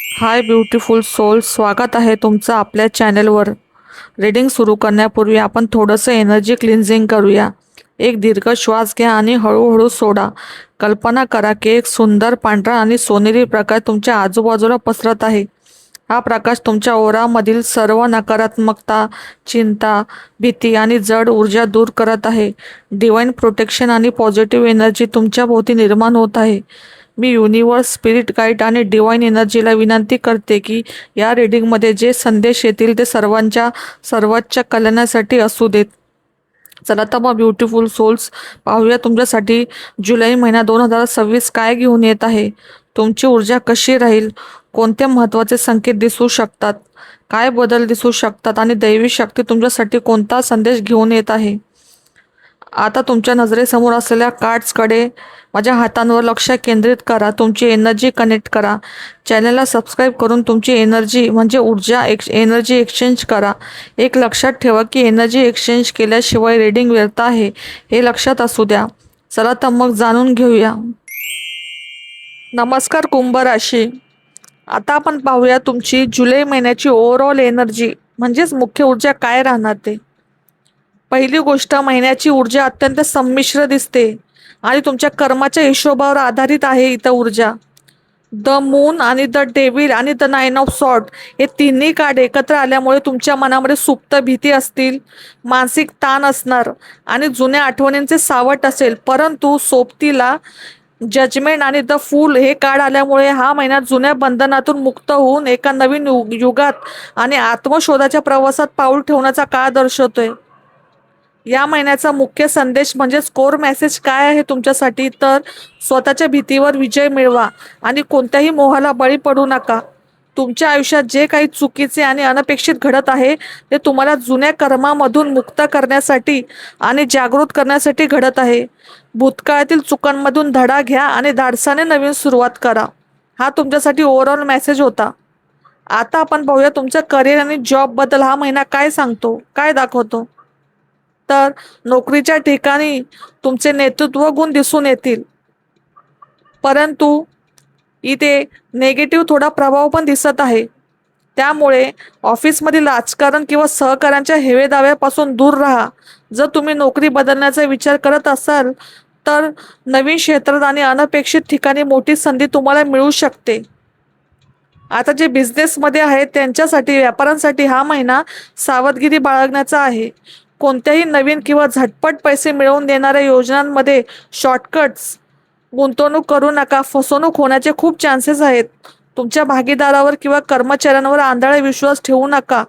हाय beautiful soul, स्वागत आहे तुमचं आपल्या चॅनलवर. रीडिंग सुरू करण्यापूर्वी आपण थोडंसं एनर्जी क्लिन्झिंग करूया. एक दीर्घ श्वास घ्या आणि हळूहळू सोडा. कल्पना करा की एक सुंदर पांढरा आणि सोनेरी प्रकाश तुमच्या आजूबाजूला पसरत आहे. हा प्रकाश तुमच्या ओरामधील सर्व नकारात्मकता, चिंता, भीती आणि जड ऊर्जा दूर करत आहे. डिवाइन प्रोटेक्शन आणि पॉझिटिव्ह एनर्जी तुमच्या भोवती निर्माण होत आहे. मी युनिवर्स, स्पिरिट गाईड आणि डिवाइन एनर्जीला विनंती करते की या रीडिंगमध्ये जे संदेश येतील ते सर्वांच्या सर्वोच्च कल्याणासाठी असू देत. चला तर मग ब्युटिफुल सोल्स, पाहूया तुमच्यासाठी जुलै महिना 2026 काय घेऊन येत आहे. तुमची ऊर्जा कशी राहील, कोणते महत्त्वाचे संकेत दिसू शकतात, काय बदल दिसू शकतात आणि दैवी शक्ती तुमच्यासाठी कोणता संदेश घेऊन येत आहे. आता तुमच्या नजरेसमोर असलेल्या कार्ड्सकडे, माझ्या हातांवर लक्ष केंद्रित करा. तुमची एनर्जी कनेक्ट करा. चॅनलला सबस्क्राईब करून तुमची एनर्जी म्हणजे ऊर्जा एनर्जी एक्सचेंज करा. एक लक्षात ठेवा की एनर्जी एक्सचेंज केल्याशिवाय रीडिंग व्यर्थ आहे, हे लक्षात असू द्या. चला तर मग जाणून घेऊया. नमस्कार कुंभ राशी. आता आपण पाहूया तुमची जुलै महिन्याची ओव्हरऑल एनर्जी म्हणजेच मुख्य ऊर्जा काय राहणार ते. पहिली गोष्ट, महिन्याची ऊर्जा अत्यंत संमिश्र दिसते आणि तुमच्या कर्माच्या हिशोबावर आधारित आहे. इथं ऊर्जा द मून आणि द डेव्हिल आणि द 9 ऑफ सॉर्ड हे तिन्ही कार्ड एकत्र आल्यामुळे तुमच्या मनामध्ये सुप्त भीती असतील, मानसिक ताण असणार आणि जुन्या आठवणींचे सावट असेल. परंतु सोबतीला जजमेंट आणि द फूल हे कार्ड आल्यामुळे हा महिना जुन्या बंधनातून मुक्त होऊन एका नवीन युगात आणि आत्मशोधाच्या प्रवासात पाऊल ठेवण्याचा काळ दर्शवतोय. या महिन्याचा मुख्य संदेश म्हणजे कोर मेसेज काय आहे तुमच्यासाठी, तर स्वतःच्या भीतीवर विजय मिळवा आणि कोणत्याही मोहाला बळी पडू नका. तुमच्या आयुष्यात जे काही चुकीचे आणि अनपेक्षित घडत आहे ते तुम्हाला जुन्या कर्मामधून मुक्त करण्यासाठी आणि जागृत करण्यासाठी घडत आहे. भूतकाळातील चुकांमधून धडा घ्या आणि धाडसाने नवीन सुरुवात करा. हा तुमच्यासाठी ओव्हरऑल मेसेज होता. आता आपण पाहूया तुमचं करिअर आणि जॉब बद्दल हा महिना काय सांगतो, काय दाखवतो. तर नोकरीच्या ठिकाणी तुमचे नेतृत्व गुण दिसून येतील, परंतु इथे नेगेटिव्ह थोडा प्रभाव पण दिसत आहे. त्यामुळे ऑफिसमधील राजकारण किंवा सहकाऱ्यांच्या हेवेदाव्यापासून दूर राहा. जर तुम्ही नोकरी बदलण्याचा विचार करत असाल तर नवीन क्षेत्रात आणि अनपेक्षित ठिकाणी मोठी संधी तुम्हाला मिळू शकते. आता जे बिझनेसमध्ये आहेत त्यांच्यासाठी, व्यापाऱ्यांसाठी हा महिना सावधगिरी बाळगण्याचा आहे. कोणत्याही नवीन किंवा झटपट पैसे मिळवून देणाऱ्या योजनांमध्ये शॉर्टकट्स गुंतवणूक करू नका. फसवणूक होण्याचे खूप चान्सेस आहेत. तुमच्या भागीदारावर किंवा कर्मचाऱ्यांवर आंधळा विश्वास ठेवू नका.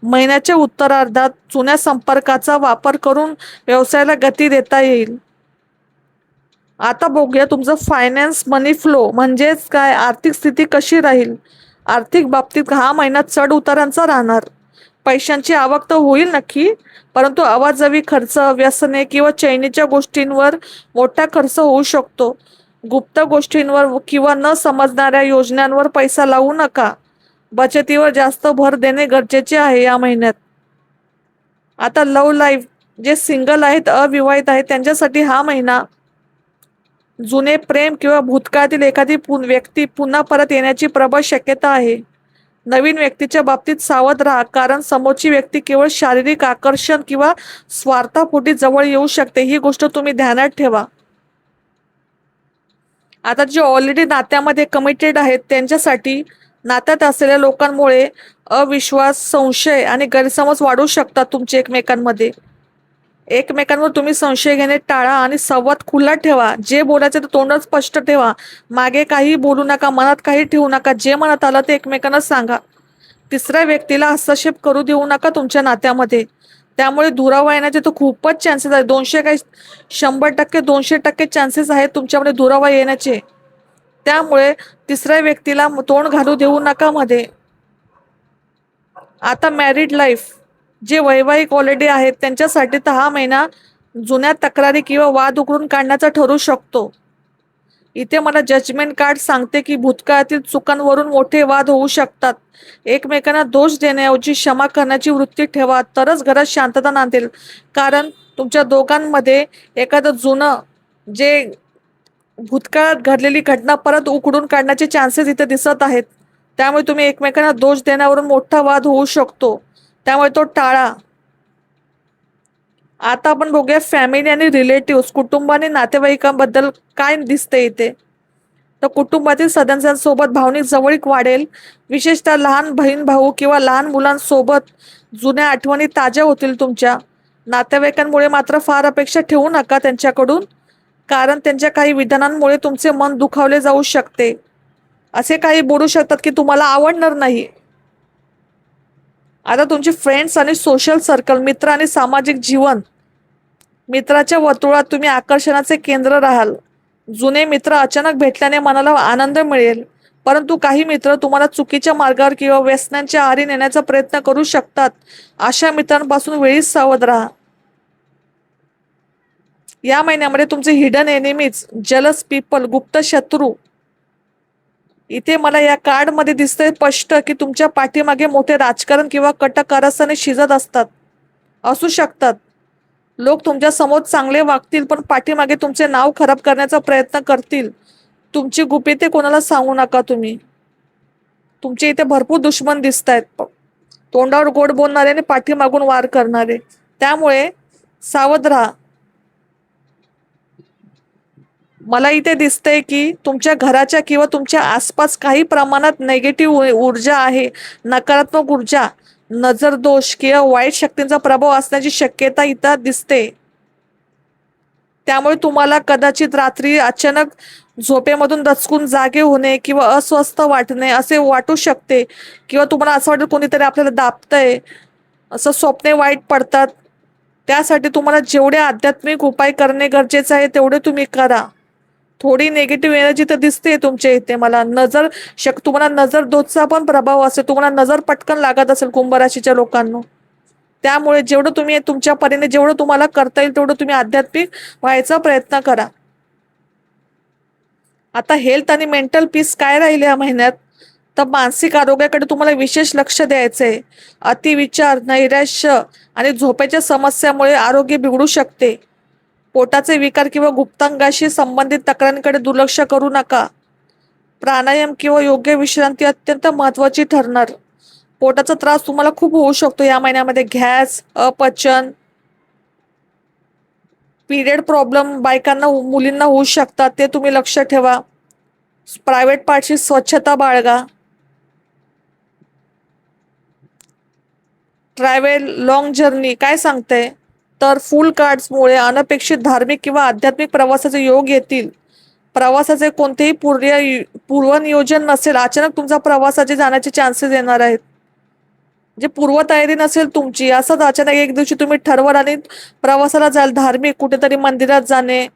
महिन्याच्या उत्तरार्धात जुन्या संपर्काचा वापर करून व्यवसायाला गती देता येईल. आता बघूया तुमचं फायनान्स, मनी फ्लो म्हणजेच काय, आर्थिक स्थिती कशी राहील. आर्थिक बाबतीत हा महिना चढ उतारांचा राहणार. पैशांची आवक तर होईल नक्की, परंतु अवाजवी खर्च, व्यसने किंवा चैनीच्या गोष्टींवर मोठा खर्च होऊ शकतो. गुप्त गोष्टींवर किंवा न समजणाऱ्या योजनांवर पैसा लावू नका. बचतीवर जास्त भर देणे गरजेचे आहे या महिन्यात. आता लव्ह लाईफ, जे सिंगल आहेत, अविवाहित आहेत, त्यांच्यासाठी हा महिना जुने प्रेम किंवा भूतकाळातील एखादी व्यक्ती पुन्हा परत येण्याची प्रबळ शक्यता आहे. नवीन व्यक्तीच्या बाबतीत सावध राहा, कारण समोरची व्यक्ती केवळ शारीरिक आकर्षण किंवा स्वार्थापोटी जवळ येऊ शकते. ही गोष्ट तुम्ही ध्यानात ठेवा. आता जे ऑलरेडी नात्यामध्ये कमिटेड आहेत त्यांच्यासाठी नात्यात असलेल्या लोकांमुळे अविश्वास, संशय आणि गैरसमज वाढू शकतात तुमचे एकमेकांमध्ये. एकमेकांवर तुम्ही संशय घेणे टाळा आणि संवाद खुला ठेवा. जे बोलायचं ते तोंडात स्पष्ट ठेवा. मागे काही बोलू नका, मनात काही ठेवू नका. जे मनात आलं ते एकमेकांना सांगा. तिसऱ्या व्यक्तीला हस्तक्षेप करू देऊ नका तुमच्या नात्यामध्ये. त्यामुळे दुरावा येण्याचे तर खूपच चान्सेस आहेत. 100% 200% चान्सेस आहेत तुमच्यामध्ये दुरावा येण्याचे. त्यामुळे तिसऱ्या व्यक्तीला तोंड घालू देऊ नका मध्ये. आता मॅरिड लाईफ, जे वैवाहिक ऑलरेडी आहेत त्यांच्यासाठी तर हा महिना जुन्या तक्रारी किंवा वाद उकरून काढण्याचा ठरू शकतो. इथे मला जजमेंट कार्ड सांगते की भूतकाळातील चुकांवरून मोठे वाद होऊ शकतात. एकमेकांना दोष देण्याऐवजी क्षमा करण्याची वृत्ती ठेवा, तरच घरात शांतता नांदेल. कारण तुमच्या दोघांमध्ये एखादं जुनं, जे भूतकाळात घडलेली घटना परत उकडून काढण्याचे चान्सेस इथे दिसत आहेत. त्यामुळे तुम्ही एकमेकांना दोष देण्यावरून मोठा वाद होऊ शकतो, त्यामुळे तो टाळा. आता आपण बघूया फॅमिली आणि रिलेटिव्ह, कुटुंब आणि नातेवाईकांबद्दल काय दिसते इथे. तर कुटुंबातील सदस्यांसोबत भावनिक जवळीक वाढेल, विशेषतः लहान बहीण भाऊ किंवा लहान मुलांसोबत जुन्या आठवणी ताज्या होतील तुमच्या. नातेवाईकांमुळे मात्र फार अपेक्षा ठेवू नका त्यांच्याकडून, कारण त्यांच्या काही विधानांमुळे तुमचे मन दुखावले जाऊ शकते. असे काही बोलू शकतात की तुम्हाला आवडणार नाही. आता तुमचे फ्रेंड्स आणि सोशल सर्कल, मित्र आणि सामाजिक जीवन, मित्राच्या वर्तुळात तुम्ही आकर्षणाचे केंद्र राहाल. जुने मित्र अचानक भेटल्याने मनाला आनंद मिळेल, परंतु काही मित्र तुम्हाला चुकीच्या मार्गावर किंवा व्यसनांच्या आहारी नेण्याचा प्रयत्न करू शकतात. अशा मित्रांपासून वेळीच सावध राहा. या महिन्यामध्ये तुमचे हिडन एनिमीज, जलस पीपल, गुप्त शत्रू, इथे मला या कार्ड मध्ये दिसतंय स्पष्ट की तुमच्या पाठीमागे मोठे राजकारण किंवा कट कारस्थाने शिजत असू शकतात. लोक तुमच्या समोर चांगले वागतील, पण पाठीमागे तुमचे नाव खराब करण्याचा प्रयत्न करतील. तुमची गुपिते कोणाला सांगू नका. तुमचे इथे भरपूर दुश्मन दिसत आहेत, तोंडावर गोड बोलणारे आणि पाठीमागून वार करणारे, त्यामुळे सावध राहा. मला इथे दिसतंय की तुमच्या घराच्या किंवा तुमच्या आसपास काही प्रमाणात नेगेटिव्ह ऊर्जा आहे, नकारात्मक ऊर्जा, नजर दोष किंवा वाईट शक्तींचा प्रभाव असण्याची शक्यता इथं दिसते. त्यामुळे तुम्हाला कदाचित रात्री अचानक झोपेमधून दचकून जागे होणे किंवा अस्वस्थ वाटणे असे वाटू शकते, किंवा तुम्हाला असं वाटतं कोणीतरी आपल्याला दाबतंय, असं स्वप्ने वाईट पडतात. त्यासाठी तुम्हाला जेवढे आध्यात्मिक उपाय करणे गरजेचे आहे तेवढे तुम्ही करा. थोडी नेगेटिव्ह एनर्जी तर दिसते तुमच्या इथे मला. तुम्हाला नजर दोषचा पण प्रभाव असेल, तुम्हाला नजर पटकन लागत असेल कुंभ राशीच्या लोकांना. त्यामुळे जेवढं तुम्ही तुमच्या परीने जेवढं तुम्हाला करता येईल तेवढं तुम्ही आध्यात्मिक व्हायचा प्रयत्न करा. आता हेल्थ आणि मेंटल पीस काय राहिले या महिन्यात, तर मानसिक आरोग्याकडे तुम्हाला विशेष लक्ष द्यायचंय. अतिविचार, नैराश्य आणि झोपेच्या समस्यामुळे आरोग्य बिघडू शकते. पोटाचे विकार किंवा गुप्तांगाशी संबंधित तक्रारींकडे दुर्लक्ष करू नका. प्राणायाम किंवा योग्य विश्रांती अत्यंत महत्वाची ठरणार. पोटाचा त्रास तुम्हाला खूप होऊ शकतो या महिन्यामध्ये. गॅस, अपचन, पिरियड प्रॉब्लेम बायकांना मुलींना होऊ शकतात, ते तुम्ही लक्ष ठेवा. प्रायव्हेट पार्टची स्वच्छता बाळगा. ट्रॅव्हल, लॉंग जर्नी काय सांगते, तर फुल कार्ड्समुळे अनपेक्षित धार्मिक किंवा आध्यात्मिक प्रवासाचे योग येतील. प्रवासाचे कोणतेही पूर्वनियोजन नसेल, अचानक तुमचा प्रवासाचे जाण्याचे चान्सेस येणार आहेत. जे पूर्वतयारी नसेल तुमची, असंच अचानक एक दिवशी तुम्ही ठरवाल आणि प्रवासाला जाल, धार्मिक कुठेतरी मंदिरात जाणे,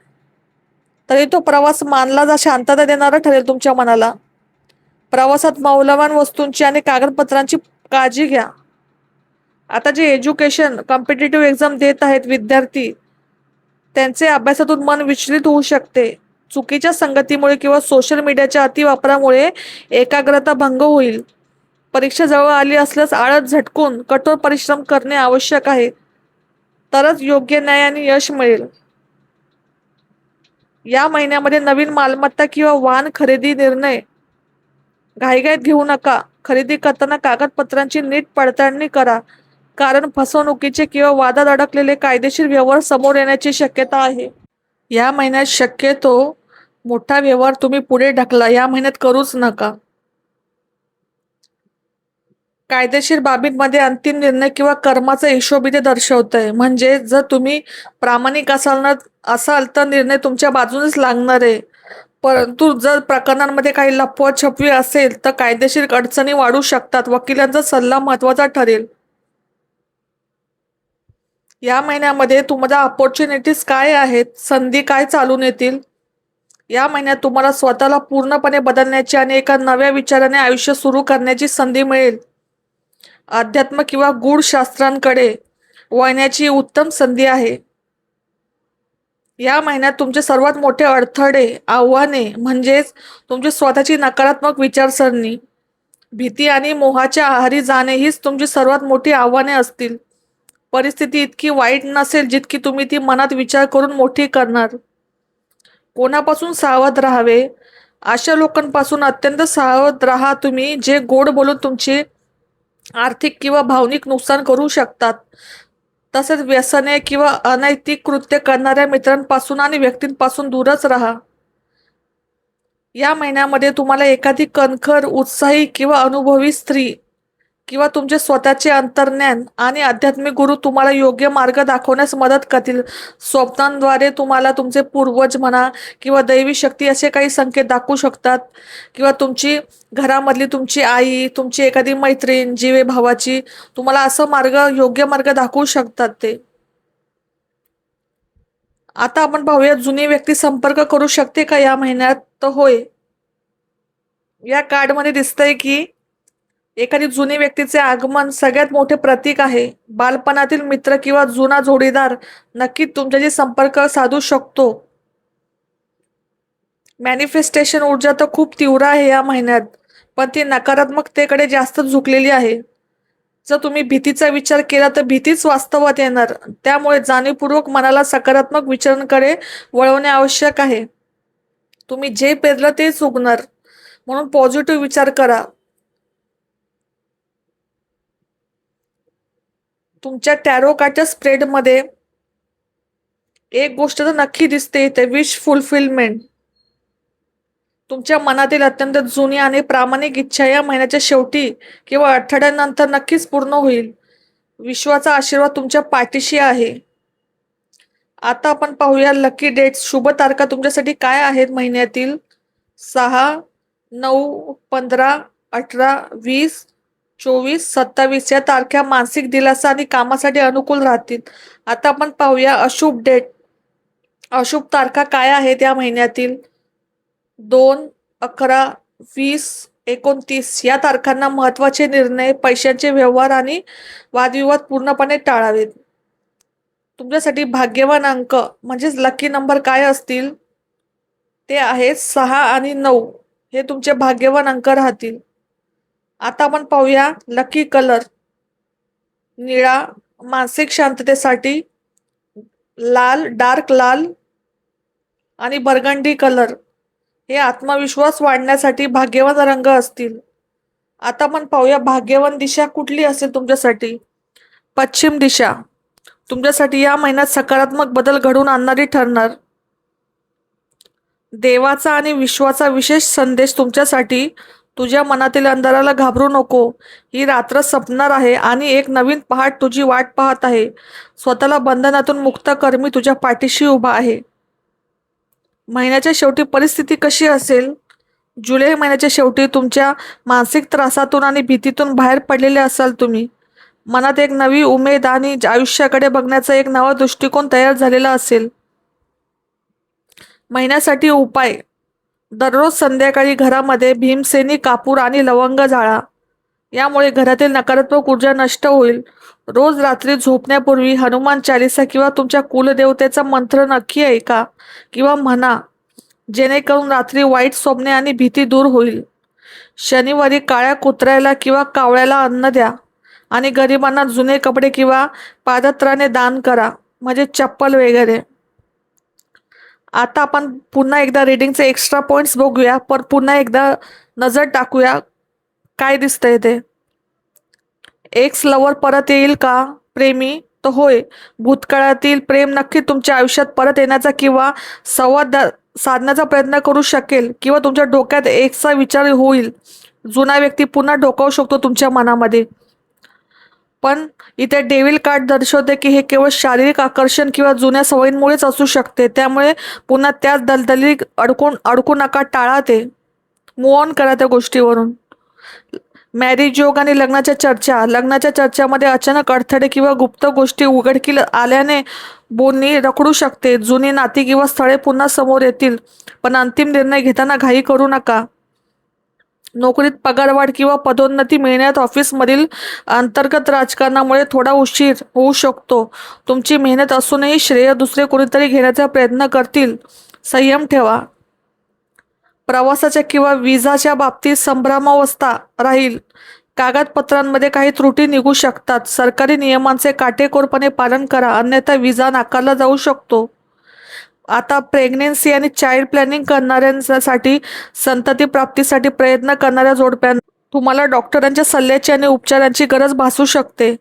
तरी तो प्रवास मानला शांतता देणारा ठरेल तुमच्या मनाला. प्रवासात मौल्यवान वस्तूंची आणि कागदपत्रांची काळजी घ्या. आता जे एज्युकेशन कॉम्पिटिटिव्ह एक्झाम देत आहेत विद्यार्थी, त्यांचे अभ्यासातून मन विचलित होऊ शकते. चुकीच्या संगतीमुळे किंवा सोशल मीडियाच्या अतिवापरामुळे एकाग्रता भंग होईल. परीक्षा जवळ आली असल्यास आळस झटकून कठोर परिश्रम करणे आवश्यक आहे, तरच योग्य न्याय आणि यश मिळेल. या महिन्यामध्ये नवीन मालमत्ता किंवा वाहन खरेदी निर्णय घाईघाईत घेऊ नका. खरेदी करताना कागदपत्रांची नीट पडताळणी करा, कारण फसवणुकीचे किंवा वादात अडकलेले कायदेशीर व्यवहार समोर येण्याची शक्यता आहे. या महिन्यात शक्यतो मोठा व्यवहार तुम्ही पुढे ढकला, या महिन्यात करूच नका. कायदेशीर बाबींमध्ये अंतिम निर्णय किंवा कर्माचा हिशोब इथे दर्शवतंय. म्हणजे जर तुम्ही प्रामाणिक असाल तर निर्णय तुमच्या बाजूनेच लागणार आहे. परंतु जर प्रकरणांमध्ये काही लपवाछपवी असेल तर कायदेशीर अडचणी वाढू शकतात. वकिलांचा सल्ला महत्वाचा ठरेल. या महिन्यामध्ये तुम्हाला अपॉर्च्युनिटीज काय आहेत, संधी काय चालून येतील. या महिन्यात तुम्हाला स्वतःला पूर्णपणे बदलण्याची आणि एका नव्या विचाराने आयुष्य सुरू करण्याची संधी मिळेल. अध्यात्म किंवा गूढ शास्त्रांकडे वळण्याची उत्तम संधी आहे. या महिन्यात तुमचे सर्वात मोठे अडथळे, आव्हाने म्हणजेच तुमची स्वतःची नकारात्मक विचारसरणी, भीती आणि मोहाच्या आहारी जाणे हीच तुमची सर्वात मोठी आव्हाने असतील. परिस्थिती इतकी वाईट नसेल जितकी तुम्ही ती मनात विचार करून मोठी करणार. कोणापासून सावध राहावे, अशा लोकांपासून अत्यंत सावध राहा तुम्ही, जे गोड बोलून तुमची आर्थिक किंवा भावनिक नुकसान करू शकतात. तसेच व्यसने किंवा अनैतिक कृत्य करणाऱ्या मित्रांपासून आणि व्यक्तींपासून दूरच राहा. या महिन्यामध्ये तुम्हाला एखादी कणखर, उत्साही किंवा अनुभवी स्त्री किंवा तुमचे स्वतःचे अंतर्ज्ञान आणि आध्यात्मिक गुरु तुम्हाला योग्य मार्ग दाखवण्यास मदत करतील. स्वप्नांद्वारे तुम्हाला तुमचे पूर्वज म्हणा किंवा दैवी शक्ती असे काही संकेत दाखवू शकतात, किंवा तुमची घरामधली तुमची आई, तुमची एखादी मैत्रीण, जीवे भावाची तुम्हाला असं योग्य मार्ग दाखवू शकतात ते. आता आपण पाहूया, जुनी व्यक्ती संपर्क करू शकते का या महिन्यात? तर होय. या कार्डमध्ये दिसतंय की एखादी जुनी व्यक्तीचे आगमन सगळ्यात मोठे प्रतीक आहे. बालपणातील मित्र किंवा जुना जोडीदार नक्की तुमच्याशी संपर्क साधू शकतो. मॅनिफेस्टेशन ऊर्जा तर खूप तीव्र आहे या महिन्यात, पण ती नकारात्मकतेकडे जास्त झुकलेली आहे. जर तुम्ही भीतीचा विचार केला तर भीतीच वास्तवात येणार. त्यामुळे जाणीवपूर्वक मनाला सकारात्मक विचारांकडे वळवणे आवश्यक आहे. तुम्ही जे पेरलं तेच उगणार, म्हणून पॉझिटिव्ह विचार करा. तुमच्या टॅरो कार्डच्या स्प्रेडमध्ये एक गोष्ट तर नक्की दिसते, ते विश फुलफिलमेंट. तुमच्या मनातील अत्यंत जुनी आणि प्रामाणिक इच्छा या महिन्याच्या शेवटी किंवा आठवड्यानंतर नक्कीच पूर्ण होईल. विश्वाचा आशीर्वाद तुमच्या पाठीशी आहे. आता आपण पाहूया लकी डेट्स, शुभ तारखा तुमच्यासाठी काय आहेत महिन्यातील. 6, 9, 15, 18, 20, 24, 27 या तारख्या मानसिक दिलासा आणि कामासाठी अनुकूल राहतील. आता आपण पाहूया अशुभ डेट, अशुभ तारखा काय आहेत या महिन्यातील. 2, 11, 20, 29 या तारखांना महत्वाचे निर्णय, पैशांचे व्यवहार आणि वादविवाद पूर्णपणे टाळावेत. तुमच्यासाठी भाग्यवान अंक म्हणजेच लकी नंबर काय असतील, ते आहेत 6 आणि 9. हे तुमचे भाग्यवान अंक राहतील. आता आपण पाहूया लकी कलर, निळा मानसिक शांततेसाठी, लाल डार्क लाल आणि बर्गंडी कलर हे आत्मविश्वास वाढण्यासाठी भाग्यवान रंग असतील. आता आपण पाहूया भाग्यवान दिशा कुठली असेल तुमच्यासाठी. पश्चिम दिशा तुमच्यासाठी या महिन्यात सकारात्मक बदल घडवून आणणारी ठरणार. देवाचा आणि विश्वाचा विशेष संदेश तुमच्यासाठी. तुझ्या मनातील अंधाराला घाबरू नको, ही रात्र संपणार आहे आणि एक नवीन पहाट तुझी वाट पाहत आहे. स्वतःला बंधनातून मुक्त कर, मी तुझ्या पाठीशी उभा आहे. महिन्याच्या शेवटी परिस्थिती कशी असेल. जुलै महिन्याच्या शेवटी तुमच्या मानसिक त्रासातून आणि भीतीतून बाहेर पडलेले असाल तुम्ही. मनात एक नवी उमेद आणि आयुष्याकडे बघण्याचा एक नवा दृष्टिकोन तयार झालेला असेल. महिन्यासाठी उपाय, दररोज संध्याकाळी घरामध्ये भीमसेनी कापूर आणि लवंग जाळा. यामुळे घरातील नकारात्मक ऊर्जा नष्ट होईल. रोज रात्री झोपण्यापूर्वी हनुमान चालीसा किंवा तुमच्या कुलदेवतेचा मंत्र नक्की ऐका किंवा म्हणा, जेणेकरून रात्री वाईट स्वप्ने आणि भीती दूर होईल. शनिवारी काळ्या कुत्र्याला किंवा कावळ्याला अन्न द्या आणि गरिबांना जुने कपडे किंवा पादत्राणे दान करा, म्हणजे चप्पल वगैरे. आता आपण पुन्हा एकदा रीडिंगचे एक्स्ट्रा पॉइंट्स बघूया, पण पुन्हा एकदा नजर टाकूया काय दिसतंय ते. एक्स लवर परत येईल का? प्रेमी तर होय, भूतकाळातील प्रेम नक्की तुमच्या आयुष्यात परत येण्याचा किंवा संवाद साधण्याचा प्रयत्न करू शकेल, किंवा तुमच्या डोक्यात एक्सचा विचार होईल. जुना व्यक्ती पुन्हा डोकावू शकतो तुमच्या मनामध्ये. पण इथे डेव्हिल कार्ड दर्शवते की हे केवळ शारीरिक आकर्षण किंवा जुन्या सवयींमुळेच असू शकते. त्यामुळे पुन्हा त्याच दलदली अडकू नका, टाळा ते. मूव ऑन करा त्या गोष्टीवरून. मॅरेज योग आणि लग्नाच्या चर्चा, लग्नाच्या चर्चामध्ये अचानक अडथळे किंवा गुप्त गोष्टी उघडकीला आल्याने बोलणी रखडू शकते. जुनी नाती किंवा स्थळे पुन्हा समोर येतील, पण अंतिम निर्णय घेताना घाई करू नका. नोकरीत पगारवाढ किंवा पदोन्नती मिळण्यात ऑफिसमधील अंतर्गत राजकारणामुळे थोडा उशीर होऊ शकतो. तुमची मेहनत असूनही श्रेय दुसरे कोणीतरी घेण्याचा प्रयत्न करतील, संयम ठेवा. प्रवासाच्या किंवा विजाच्या बाबतीत संभ्रमावस्था राहील. कागदपत्रांमध्ये काही त्रुटी निघू शकतात. सरकारी नियमांचे काटेकोरपणे पालन करा, अन्यथा विजा नाकारला जाऊ शकतो. आता प्रेग्नेन्सी आणि चाइल्ड प्लॅनिंग करणाऱ्यांसाठी, संतती प्राप्तीसाठी प्रयत्न करणाऱ्या जोडप्यांना तुम्हाला डॉक्टरांच्या सल्ल्याची आणि उपचारांची गरज भासू शकते.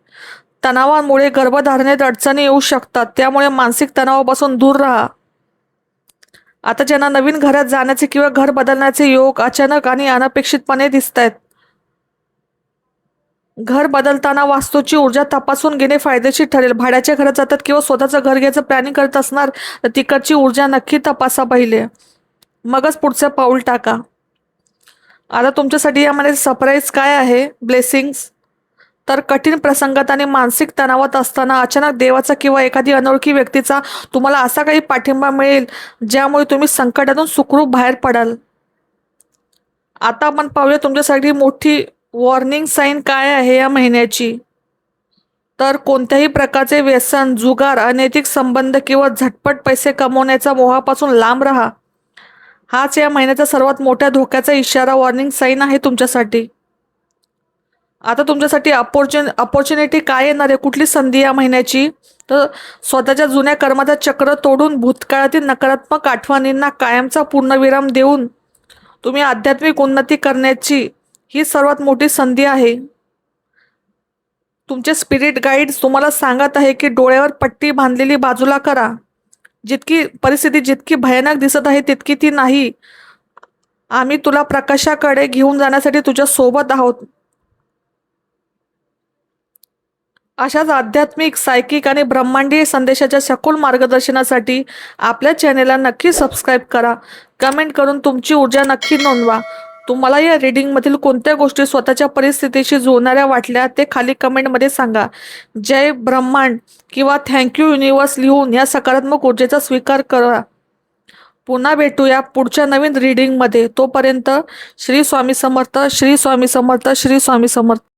तणावामुळे गर्भधारणेत अडचणी येऊ शकतात, त्यामुळे मानसिक तणावापासून दूर राहा. आता ज्यांना नवीन घरात जाण्याचे किंवा घर बदलण्याचे योग अचानक आणि अनपेक्षितपणे दिसत आहेत, घर बदलताना वास्तूची ऊर्जा तपासून घेणे फायदेशीर ठरेल. भाड्याच्या घरात जातात किंवा स्वतःचं घर घ्यायचं प्लॅनिंग करत असणार तर तिकडची ऊर्जा नक्की तपासा पहिले, मगच पुढचं पाऊल टाका. आता तुमच्यासाठी यामध्ये सरप्राईज काय आहे, ब्लेसिंग्स. तर कठीण प्रसंगात आणि मानसिक तणावात असताना अचानक देवाचा किंवा एखादी अनोळखी व्यक्तीचा तुम्हाला असा काही पाठिंबा मिळेल ज्यामुळे तुम्ही संकटातून सुखरूप बाहेर पडाल. आता आपण पाहूया तुमच्यासाठी मोठी वॉर्निंग साईन काय आहे या महिन्याची. तर कोणत्याही प्रकारचे व्यसन, जुगार, अनैतिक संबंध किंवा झटपट पैसे कमवण्याच्या मोहापासून लांब राहा. हाच या महिन्याचा सर्वात मोठ्या धोक्याचा इशारा, वॉर्निंग साईन आहे तुमच्यासाठी. आता तुमच्यासाठी अपॉर्च्युनिटी काय येणार आहे, कुठली संधी या महिन्याची. तर स्वतःच्या जुन्या कर्माचं चक्र तोडून भूतकाळातील नकारात्मक आठवणींना कायमचा पूर्णविराम देऊन तुम्ही आध्यात्मिक उन्नती करण्याची ही सर्वात मोठी संधी आहे. तुमचे स्पिरिट गाईड्स तुम्हाला सांगत आहे की डोळ्यावर पट्टी बांधलेली बाजूला करा. जितकी परिस्थिती जितकी भयानक दिसत आहे तितकी ती नाही. आम्ही तुला प्रकाशाकडे घेऊन जाण्यासाठी तुझ्या सोबत आहोत. अशाच आध्यात्मिक, सायकिक आणि ब्रह्मांडीय संदेशाच्या सखोल मार्गदर्शनासाठी आपल्या चॅनेलला नक्की सबस्क्राईब करा. कमेंट करून तुमची ऊर्जा नक्की नोंदवा. तुम्हाला या रीडिंगमधील कोणत्या गोष्टी स्वतःच्या परिस्थितीशी जुळणाऱ्या वाटल्या ते खाली कमेंटमध्ये सांगा. जय ब्रह्मांड किंवा थँक्यू युनिवर्स लिहून या सकारात्मक ऊर्जेचा स्वीकार करा. पुन्हा भेटूया पुढच्या नवीन रीडिंगमध्ये. तोपर्यंत श्री स्वामी समर्थ, श्री स्वामी समर्थ, श्री स्वामी समर्थ.